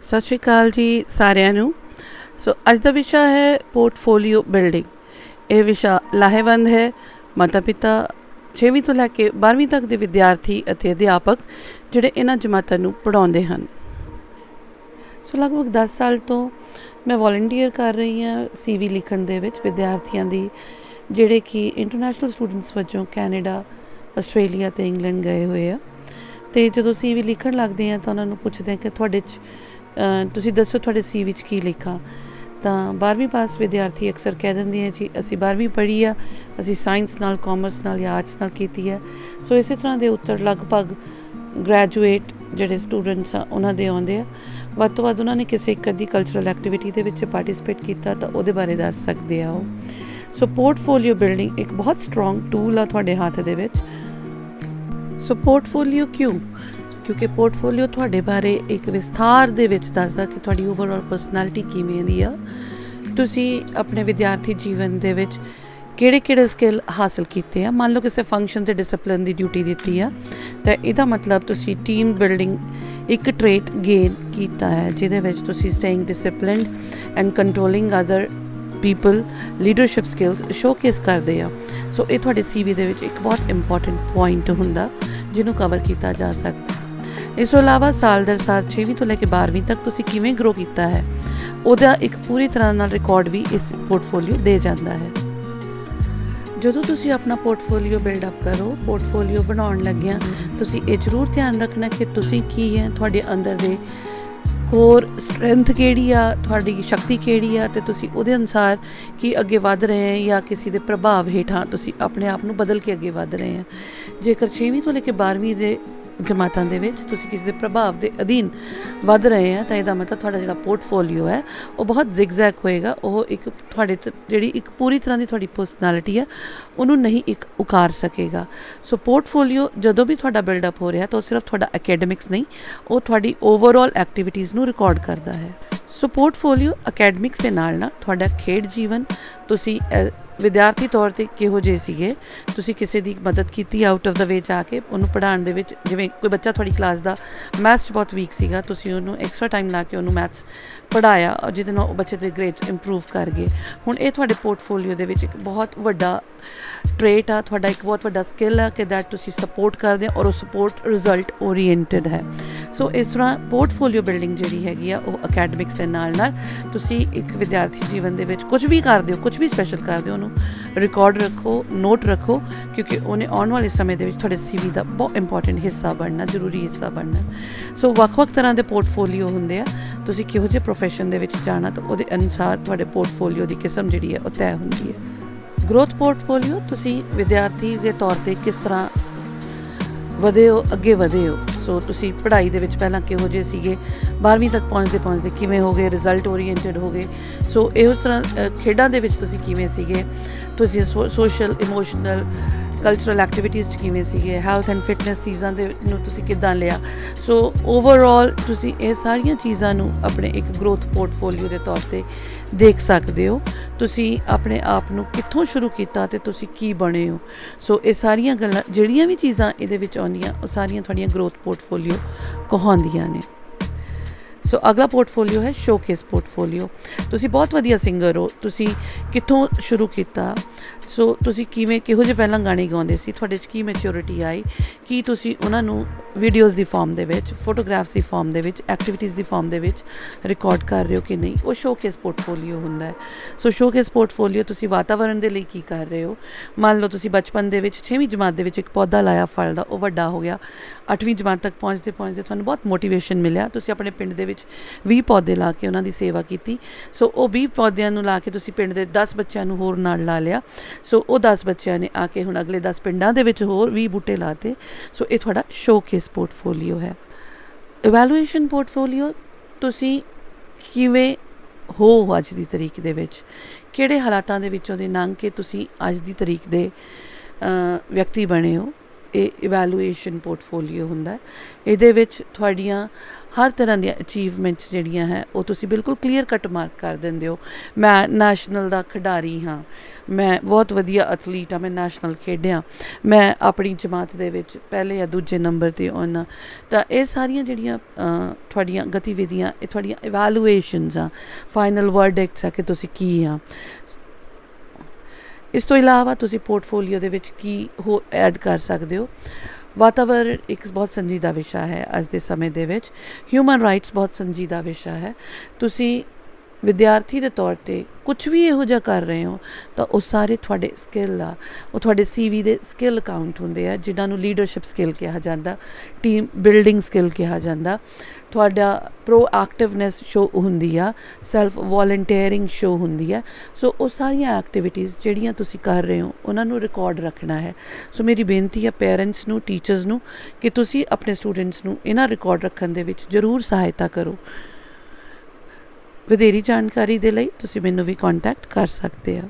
ਸਤਿ ਸ਼੍ਰੀ ਅਕਾਲ ਜੀ ਸਾਰਿਆਂ ਨੂੰ। ਸੋ ਅੱਜ ਦਾ ਵਿਸ਼ਾ ਹੈ ਪੋਰਟਫੋਲੀਓ ਬਿਲਡਿੰਗ। ਇਹ ਵਿਸ਼ਾ ਲਾਹੇਵੰਦ ਹੈ ਮਾਤਾ ਪਿਤਾ 6ਵੀਂ ਤੋਂ ਲੈ ਕੇ 12ਵੀਂ ਤੱਕ ਦੇ ਵਿਦਿਆਰਥੀ ਅਤੇ ਅਧਿਆਪਕ ਜਿਹੜੇ ਇਹਨਾਂ ਜਮਾਤਾਂ ਨੂੰ ਪੜ੍ਹਾਉਂਦੇ ਹਨ। ਸੋ ਲਗਭਗ 10 ਸਾਲ ਤੋਂ ਮੈਂ ਵੋਲੰਟੀਅਰ ਕਰ ਰਹੀ ਹਾਂ CV ਲਿਖਣ ਦੇ ਵਿੱਚ ਵਿਦਿਆਰਥੀਆਂ ਦੀ, ਜਿਹੜੇ ਕਿ ਇੰਟਰਨੈਸ਼ਨਲ ਸਟੂਡੈਂਟਸ ਵਜੋਂ ਕੈਨੇਡਾ, ਆਸਟ੍ਰੇਲੀਆ ਅਤੇ ਇੰਗਲੈਂਡ ਗਏ ਹੋਏ ਆ। ਅਤੇ ਜਦੋਂ CV ਲਿਖਣ ਲੱਗਦੇ ਹਾਂ ਤਾਂ ਉਹਨਾਂ ਨੂੰ ਪੁੱਛਦੇ ਹਾਂ ਕਿ ਤੁਹਾਡੇ 'ਚ ਤੁਸੀਂ ਦੱਸੋ ਤੁਹਾਡੇ CV 'ਚ ਕੀ ਲਿਖਾਂ। ਤਾਂ 12ਵੀਂ ਪਾਸ ਵਿਦਿਆਰਥੀ ਅਕਸਰ ਕਹਿ ਦਿੰਦੇ ਆ ਜੀ ਅਸੀਂ 12ਵੀਂ ਪੜ੍ਹੀ ਆ, ਅਸੀਂ ਸਾਇੰਸ ਨਾਲ, ਕਾਮਰਸ ਨਾਲ ਜਾਂ ਆਰਟਸ ਨਾਲ ਕੀਤੀ ਹੈ। ਸੋ ਇਸੇ ਤਰ੍ਹਾਂ ਦੇ ਉੱਤਰ ਲਗਭਗ ਗ੍ਰੈਜੂਏਟ ਜਿਹੜੇ ਸਟੂਡੈਂਟਸ ਆ ਉਹਨਾਂ ਦੇ ਆਉਂਦੇ ਆ। ਵੱਧ ਤੋਂ ਵੱਧ ਉਹਨਾਂ ਨੇ ਕਿਸੇ ਇੱਕ ਅੱਧੀ ਕਲਚਰਲ ਐਕਟੀਵਿਟੀ ਦੇ ਵਿੱਚ ਪਾਰਟੀਸਪੇਟ ਕੀਤਾ ਤਾਂ ਉਹਦੇ ਬਾਰੇ ਦੱਸ ਸਕਦੇ ਆ ਉਹ। ਸੋ ਪੋਰਟਫੋਲੀਓ ਬਿਲਡਿੰਗ ਇੱਕ ਬਹੁਤ ਸਟਰੋਂਗ ਟੂਲ ਆ ਤੁਹਾਡੇ ਹੱਥ ਦੇ ਵਿੱਚ। ਸੋ ਪੋਰਟਫੋਲੀਓ ਕਿਉਂ? ਕਿਉਂਕਿ ਪੋਰਟਫੋਲੀਓ ਤੁਹਾਡੇ ਬਾਰੇ ਇੱਕ ਵਿਸਥਾਰ ਦੇ ਵਿੱਚ ਦੱਸਦਾ ਕਿ ਤੁਹਾਡੀ ਓਵਰਆਲ ਪਰਸਨੈਲਿਟੀ ਕਿਵੇਂ ਦੀ ਆ, ਤੁਸੀਂ ਆਪਣੇ ਵਿਦਿਆਰਥੀ ਜੀਵਨ ਦੇ ਵਿੱਚ ਕਿਹੜੇ ਸਕਿੱਲ ਹਾਸਲ ਕੀਤੇ ਆ। ਮੰਨ ਲਓ ਕਿਸੇ ਫੰਕਸ਼ਨ 'ਤੇ ਡਿਸਪਲਿਨ ਦੀ ਡਿਊਟੀ ਦਿੱਤੀ ਆ ਤਾਂ ਇਹਦਾ ਮਤਲਬ ਤੁਸੀਂ ਟੀਮ ਬਿਲਡਿੰਗ ਇੱਕ ਟ੍ਰੇਟ ਗੇਨ ਕੀਤਾ ਹੈ, ਜਿਹਦੇ ਵਿੱਚ ਤੁਸੀਂ staying disciplined and controlling other people, leadership skills showcase ਕਰਦੇ ਆ। ਸੋ ਇਹ ਤੁਹਾਡੇ CV ਦੇ ਵਿੱਚ ਇੱਕ ਬਹੁਤ ਇੰਪੋਰਟੈਂਟ ਪੁਆਇੰਟ ਹੁੰਦਾ ਜਿਹਨੂੰ ਕਵਰ ਕੀਤਾ ਜਾ ਸਕਦਾ। ਇਸ ਤੋਂ ਇਲਾਵਾ ਸਾਲ ਦਰ ਸਾਲ 6ਵੀਂ ਤੋਂ ਲੈ ਕੇ 12ਵੀਂ ਤੱਕ ਤੁਸੀਂ ਕਿਵੇਂ ਗਰੋ ਕੀਤਾ ਹੈ ਉਹਦਾ ਇੱਕ ਪੂਰੀ ਤਰ੍ਹਾਂ ਨਾਲ ਰਿਕਾਰਡ ਵੀ ਇਸ ਪੋਰਟਫੋਲੀਓ ਦੇ ਜਾਂਦਾ ਹੈ। ਜਦੋਂ ਤੁਸੀਂ ਆਪਣਾ ਪੋਰਟਫੋਲੀਓ ਬਿਲਡਅਪ ਕਰੋ, ਪੋਰਟਫੋਲੀਓ ਬਣਾਉਣ ਲੱਗਿਆਂ ਤੁਸੀਂ ਇਹ ਜ਼ਰੂਰ ਧਿਆਨ ਰੱਖਣਾ ਕਿ ਤੁਸੀਂ ਕੀ ਹੈ, ਤੁਹਾਡੇ ਅੰਦਰ ਦੇ ਕੋਰ ਸਟਰੈਂਥ ਕਿਹੜੀ ਆ, ਤੁਹਾਡੀ ਸ਼ਕਤੀ ਕਿਹੜੀ ਆ, ਅਤੇ ਤੁਸੀਂ ਉਹਦੇ ਅਨੁਸਾਰ ਕੀ ਅੱਗੇ ਵੱਧ ਰਹੇ ਹੈ ਜਾਂ ਕਿਸੇ ਦੇ ਪ੍ਰਭਾਵ ਹੇਠਾਂ ਤੁਸੀਂ ਆਪਣੇ ਆਪ ਨੂੰ ਬਦਲ ਕੇ ਅੱਗੇ ਵੱਧ ਰਹੇ ਆ। ਜੇਕਰ 6ਵੀਂ ਤੋਂ ਲੈ ਕੇ 12ਵੀਂ ਦੇ ਜਮਾਤਾਂ ਦੇ ਵਿੱਚ ਤੁਸੀਂ ਕਿਸੇ ਦੇ ਪ੍ਰਭਾਵ ਦੇ ਅਧੀਨ ਵੱਧ ਰਹੇ ਆ ਤਾਂ ਇਹਦਾ ਮਤਲਬ ਤੁਹਾਡਾ ਜਿਹੜਾ ਪੋਰਟਫੋਲੀਓ ਹੈ ਉਹ ਬਹੁਤ ਜ਼ਿਗਜ਼ੈਗ ਹੋਏਗਾ। ਉਹ ਇੱਕ ਤੁਹਾਡੇ ਜਿਹੜੀ ਇੱਕ ਪੂਰੀ ਤਰ੍ਹਾਂ ਦੀ ਤੁਹਾਡੀ ਪਰਸਨੈਲਿਟੀ ਹੈ ਉਹਨੂੰ ਨਹੀਂ ਇੱਕ ਉਕਾਰ ਸਕੇਗਾ। ਸੋ ਪੋਰਟਫੋਲੀਓ ਜਦੋਂ ਵੀ ਤੁਹਾਡਾ ਬਿਲਡਅਪ ਹੋ ਰਿਹਾ ਤਾਂ ਉਹ ਸਿਰਫ ਤੁਹਾਡਾ ਅਕੈਡਮਿਕਸ ਨਹੀਂ, ਉਹ ਤੁਹਾਡੀ ਓਵਰਆਲ ਐਕਟੀਵਿਟੀਜ਼ ਨੂੰ ਰਿਕਾਰਡ ਕਰਦਾ ਹੈ। ਸੋ ਪੋਰਟਫੋਲੀਓ ਅਕੈਡਮਿਕਸ ਦੇ ਨਾਲ ਤੁਹਾਡਾ ਖੇਡ ਜੀਵਨ, ਤੁਸੀਂ ਵਿਦਿਆਰਥੀ ਤੌਰ 'ਤੇ ਕਿਹੋ ਜਿਹੇ ਸੀਗੇ, ਤੁਸੀਂ ਕਿਸੇ ਦੀ ਮਦਦ ਕੀਤੀ ਆਊਟ ਆਫ ਦਾ ਵੇ ਜਾ ਕੇ ਉਹਨੂੰ ਪੜ੍ਹਾਉਣ ਦੇ ਵਿੱਚ। ਜਿਵੇਂ ਕੋਈ ਬੱਚਾ ਤੁਹਾਡੀ ਕਲਾਸ ਦਾ ਮੈਥਸ 'ਚ ਬਹੁਤ ਵੀਕ ਸੀਗਾ, ਤੁਸੀਂ ਉਹਨੂੰ ਐਕਸਟਰਾ ਟਾਈਮ ਲਾ ਕੇ ਉਹਨੂੰ ਮੈਥਸ ਪੜ੍ਹਾਇਆ ਜਿਹਦੇ ਨਾਲ ਉਹ ਬੱਚੇ ਦੇ ਗ੍ਰੇਡਸ ਇੰਪਰੂਵ ਕਰ ਗਏ। ਹੁਣ ਇਹ ਤੁਹਾਡੇ ਪੋਰਟਫੋਲੀਓ ਦੇ ਵਿੱਚ ਇੱਕ ਬਹੁਤ ਵੱਡਾ ਟ੍ਰੇਟ ਆ, ਤੁਹਾਡਾ ਇੱਕ ਬਹੁਤ ਵੱਡਾ ਸਕਿੱਲ ਆ ਕਿ ਦੈਟ ਤੁਸੀਂ ਸਪੋਰਟ ਕਰਦੇ ਹੋ ਔਰ ਉਹ ਸਪੋਰਟ ਰਿਜ਼ਲਟ ਓਰੀਐਂਟਡ ਹੈ। ਸੋ ਇਸ ਤਰ੍ਹਾਂ ਪੋਰਟਫੋਲੀਓ ਬਿਲਡਿੰਗ ਜਿਹੜੀ ਹੈਗੀ ਆ ਉਹ ਅਕੈਡਮਿਕਸ ਦੇ ਨਾਲ ਤੁਸੀਂ ਇੱਕ ਵਿਦਿਆਰਥੀ ਜੀਵਨ ਦੇ ਵਿੱਚ ਕੁਝ ਵੀ ਕਰਦੇ ਹੋ, ਕੁਝ ਵੀ ਸਪੈਸ਼ਲ ਕਰਦੇ ਹੋ, ਉਹਨੂੰ ਰਿਕਾਰਡ ਰੱਖੋ, ਨੋਟ ਰੱਖੋ, ਕਿਉਂਕਿ ਉਹਨੇ ਆਉਣ ਵਾਲੇ ਸਮੇਂ ਦੇ ਵਿੱਚ ਤੁਹਾਡੇ CV ਦਾ ਬਹੁਤ ਇੰਪੋਰਟੈਂਟ ਹਿੱਸਾ ਬਣਨਾ, ਜ਼ਰੂਰੀ ਹਿੱਸਾ ਬਣਨਾ। ਸੋ ਵੱਖ-ਵੱਖ ਤਰ੍ਹਾਂ ਦੇ ਪੋਰਟਫੋਲੀਓ ਹੁੰਦੇ ਆ, ਤੁਸੀਂ ਕਿਹੋ ਜਿਹੇ ਪ੍ਰੋਫੈਸ਼ਨ ਦੇ ਵਿੱਚ ਜਾਣਾ ਤਾਂ ਉਹਦੇ ਅਨੁਸਾਰ ਤੁਹਾਡੇ ਪੋਰਟਫੋਲੀਓ ਦੀ ਕਿਸਮ ਜਿਹੜੀ ਹੈ ਉਹ ਤੈਅ ਹੁੰਦੀ ਹੈ। ਗਰੋਥ ਪੋਰਟਫੋਲੀਓ, ਤੁਸੀਂ ਵਿਦਿਆਰਥੀ ਦੇ ਤੌਰ 'ਤੇ ਕਿਸ ਤਰ੍ਹਾਂ ਵਧੇ ਹੋ, ਅੱਗੇ ਵਧੇ ਹੋ। ਸੋ ਤੁਸੀਂ ਪੜ੍ਹਾਈ ਦੇ ਵਿੱਚ ਪਹਿਲਾਂ ਕਿਹੋ ਜਿਹੇ ਸੀਗੇ, 12ਵੀਂ ਤੱਕ ਪਹੁੰਚਦੇ ਕਿਵੇਂ ਹੋ ਗਏ, ਰਿਜ਼ਲਟ ਓਰੀਐਂਟਡ ਹੋ ਗਏ। ਸੋ ਇਹੋ ਤਰ੍ਹਾਂ ਖੇਡਾਂ ਦੇ ਵਿੱਚ ਤੁਸੀਂ ਕਿਵੇਂ ਸੀਗੇ, ਤੁਸੀਂ ਸੋਸ਼ਲ, ਇਮੋਸ਼ਨਲ, ਕਲਚਰਲ ਐਕਟੀਵਿਟੀਜ਼ 'ਚ ਕਿਵੇਂ ਸੀਗੇ, ਹੈਲਥ ਐਂਡ ਫਿਟਨੈਸ ਚੀਜ਼ਾਂ ਦੇ ਨੂੰ ਤੁਸੀਂ ਕਿੱਦਾਂ ਲਿਆ। ਸੋ ਓਵਰਆਲ ਤੁਸੀਂ ਇਹ ਸਾਰੀਆਂ ਚੀਜ਼ਾਂ ਨੂੰ ਆਪਣੇ ਇੱਕ ਗਰੋਥ ਪੋਰਟਫੋਲੀਓ ਦੇ ਤੌਰ 'ਤੇ ਦੇਖ ਸਕਦੇ ਹੋ। ਤੁਸੀਂ ਆਪਣੇ ਆਪ ਨੂੰ ਕਿੱਥੋਂ ਸ਼ੁਰੂ ਕੀਤਾ ਅਤੇ ਤੁਸੀਂ ਕੀ ਬਣੇ ਹੋ। ਸੋ ਇਹ ਸਾਰੀਆਂ ਗੱਲਾਂ ਜਿਹੜੀਆਂ ਵੀ ਚੀਜ਼ਾਂ ਇਹਦੇ ਵਿੱਚ ਆਉਂਦੀਆਂ ਉਹ ਸਾਰੀਆਂ ਤੁਹਾਡੀਆਂ ਗਰੋਥ ਪੋਰਟਫੋਲੀਓ ਕਹਾਉਂਦੀਆਂ ਨੇ। ਸੋ ਅਗਲਾ ਪੋਰਟਫੋਲੀਓ ਹੈ ਸ਼ੋਕੇਸ ਪੋਰਟਫੋਲੀਓ। ਤੁਸੀਂ ਬਹੁਤ ਵਧੀਆ ਸਿੰਗਰ ਹੋ, ਤੁਸੀਂ ਕਿੱਥੋਂ ਸ਼ੁਰੂ ਕੀਤਾ, ਸੋ ਤੁਸੀਂ ਕਿਹੋ ਜਿਹੇ ਪਹਿਲਾਂ ਗਾਣੇ ਗਾਉਂਦੇ ਸੀ, ਤੁਹਾਡੇ 'ਚ ਕੀ ਮੈਚਿਓਰਿਟੀ ਆਈ, ਕੀ ਤੁਸੀਂ ਉਹਨਾਂ ਨੂੰ ਵੀਡੀਓਜ਼ ਦੀ ਫਾਰਮ ਦੇ ਵਿੱਚ, ਫੋਟੋਗ੍ਰਾਫਸ ਦੀ ਫਾਰਮ ਦੇ ਵਿੱਚ, ਐਕਟੀਵਿਟੀਜ਼ ਦੀ ਫਾਰਮ ਦੇ ਵਿੱਚ ਰਿਕਾਰਡ ਕਰ ਰਹੇ ਹੋ ਕਿ ਨਹੀਂ, ਉਹ ਸ਼ੋਕੇਸ ਪੋਰਟਫੋਲੀਓ ਹੁੰਦਾ ਹੈ। ਸੋ ਸ਼ੋਕੇਸ ਪੋਰਟਫੋਲੀਓ ਤੁਸੀਂ ਵਾਤਾਵਰਣ ਦੇ ਲਈ ਕੀ ਕਰ ਰਹੇ ਹੋ। ਮੰਨ ਲਓ ਤੁਸੀਂ ਬਚਪਨ ਦੇ ਵਿੱਚ 6ਵੀਂ ਜਮਾਤ ਦੇ ਵਿੱਚ ਇੱਕ ਪੌਦਾ ਲਾਇਆ ਫਲ ਦਾ, ਉਹ ਵੱਡਾ ਹੋ ਗਿਆ, 8ਵੀਂ ਜਮਾਤ ਤੱਕ ਪਹੁੰਚਦੇ ਤੁਹਾਨੂੰ ਬਹੁਤ ਮੋਟੀਵੇਸ਼ਨ ਮਿਲਿਆ, ਤੁਸੀਂ ਆਪਣੇ ਪਿੰਡ ਦੇ ਵਿੱਚ 20 ਪੌਦੇ ਲਾ ਕੇ ਉਹਨਾਂ ਦੀ ਸੇਵਾ ਕੀਤੀ। ਸੋ ਉਹ 20 ਪੌਦਿਆਂ ਨੂੰ ਲਾ ਕੇ ਤੁਸੀਂ ਪਿੰਡ ਦੇ 10 ਬੱਚਿਆਂ ਨੂੰ ਹੋਰ ਨਾਲ ਲਾ ਲਿਆ। ਸੋ ਉਹ 10 ਬੱਚਿਆਂ ਨੇ ਆ ਕੇ ਹੁਣ ਅਗਲੇ 10 ਪਿੰਡਾਂ ਦੇ ਵਿੱਚ ਹੋਰ 20 ਬੂਟੇ ਲਾਤੇ। ਸੋ ਇਹ ਤੁਹਾਡਾ ਸ਼ੋਕੇਸ ਪੋਰਟਫੋਲੀਓ ਹੈ। ਇਵੈਲੂਏਸ਼ਨ ਪੋਰਟਫੋਲੀਓ, ਤੁਸੀਂ ਕਿਵੇਂ ਹੋ ਅੱਜ ਦੀ ਤਰੀਕ ਦੇ ਵਿੱਚ, ਕਿਹੜੇ ਹਾਲਾਤਾਂ ਦੇ ਵਿੱਚੋਂ ਦੀ ਲੰਘ ਕੇ ਤੁਸੀਂ ਅੱਜ ਦੀ ਤਰੀਕ ਦੇ ਵਿਅਕਤੀ ਬਣੇ ਹੋ। ਇਹ ਇਵੈਲੂਏਸ਼ਨ ਪੋਰਟਫੋਲੀਓ ਹੁੰਦਾ ਹੈ। ਇਹਦੇ ਵਿੱਚ ਤੁਹਾਡੀਆਂ ਹਰ ਤਰ੍ਹਾਂ ਦੀਆਂ ਅਚੀਵਮੈਂਟਸ ਜਿਹੜੀਆਂ ਹੈ ਉਹ ਤੁਸੀਂ ਬਿਲਕੁਲ ਕਲੀਅਰ ਕੱਟ ਮਾਰਕ ਕਰ ਦਿੰਦੇ ਹੋ। ਮੈਂ ਨੈਸ਼ਨਲ ਦਾ ਖਿਡਾਰੀ ਹਾਂ, ਮੈਂ ਬਹੁਤ ਵਧੀਆ ਐਥਲੀਟ ਹਾਂ, ਮੈਂ ਨੈਸ਼ਨਲ ਖੇਡਿਆ, ਮੈਂ ਆਪਣੀ ਜਮਾਤ ਦੇ ਵਿੱਚ ਪਹਿਲੇ ਜਾਂ ਦੂਜੇ ਨੰਬਰ 'ਤੇ ਆਉਣਾ। ਤਾਂ ਇਹ ਸਾਰੀਆਂ ਜਿਹੜੀਆਂ ਤੁਹਾਡੀਆਂ ਗਤੀਵਿਧੀਆਂ, ਇਹ ਤੁਹਾਡੀਆਂ ਇਵੈਲੂਏਸ਼ਨਸ ਆ, ਫਾਈਨਲ ਵਰਡਿਕਟਸ ਆ ਕਿ ਤੁਸੀਂ ਕੀ ਆ। ਇਸ ਤੋਂ ਇਲਾਵਾ ਤੁਸੀਂ ਪੋਰਟਫੋਲੀਓ ਦੇ ਵਿੱਚ ਕੀ ਹੋ ਐਡ ਕਰ ਸਕਦੇ ਹੋ। ਵਾਤਾਵਰਣ ਇੱਕ ਬਹੁਤ ਸੰਜੀਦਾ ਵਿਸ਼ਾ ਹੈ ਅੱਜ ਦੇ ਸਮੇਂ ਦੇ ਵਿੱਚ। ਹਿਊਮਨ ਰਾਈਟਸ ਬਹੁਤ ਸੰਜੀਦਾ ਵਿਸ਼ਾ ਹੈ। ਤੁਸੀਂ ਵਿਦਿਆਰਥੀ ਦੇ ਤੌਰ 'ਤੇ ਕੁਛ ਵੀ ਇਹੋ ਜਿਹਾ ਕਰ ਰਹੇ ਹੋ ਤਾਂ ਉਹ ਸਾਰੇ ਤੁਹਾਡੇ ਸਕਿੱਲ ਆ, ਉਹ ਤੁਹਾਡੇ CV ਦੇ ਸਕਿੱਲ ਕਾਊਂਟ ਹੁੰਦੇ ਆ, ਜਿਨ੍ਹਾਂ ਨੂੰ ਲੀਡਰਸ਼ਿਪ ਸਕਿੱਲ ਕਿਹਾ ਜਾਂਦਾ, ਟੀਮ ਬਿਲਡਿੰਗ ਸਕਿੱਲ ਕਿਹਾ ਜਾਂਦਾ। ਤੁਹਾਡਾ ਪ੍ਰੋਐਕਟਿਵਨੈਸ ਸ਼ੋ ਹੁੰਦੀ ਆ, ਸੈਲਫ ਵੋਲੰਟੀਅਰਿੰਗ ਸ਼ੋ ਹੁੰਦੀ ਹੈ। ਸੋ ਉਹ ਸਾਰੀਆਂ ਐਕਟੀਵਿਟੀਜ਼ ਜਿਹੜੀਆਂ ਤੁਸੀਂ ਕਰ ਰਹੇ ਹੋ ਉਹਨਾਂ ਨੂੰ ਰਿਕਾਰਡ ਰੱਖਣਾ ਹੈ। ਸੋ ਮੇਰੀ ਬੇਨਤੀ ਹੈ ਪੇਰੈਂਟਸ ਨੂੰ, ਟੀਚਰਸ ਨੂੰ, ਕਿ ਤੁਸੀਂ ਆਪਣੇ ਸਟੂਡੈਂਟਸ ਨੂੰ ਇਹਨਾਂ ਰਿਕਾਰਡ ਰੱਖਣ ਦੇ ਵਿੱਚ ਜ਼ਰੂਰ ਸਹਾਇਤਾ ਕਰੋ। ਵਧੇਰੀ ਜਾਣਕਾਰੀ ਦੇ ਲਈ ਤੁਸੀਂ ਮੈਨੂੰ ਵੀ ਕੰਟੈਕਟ ਕਰ ਸਕਦੇ ਆ।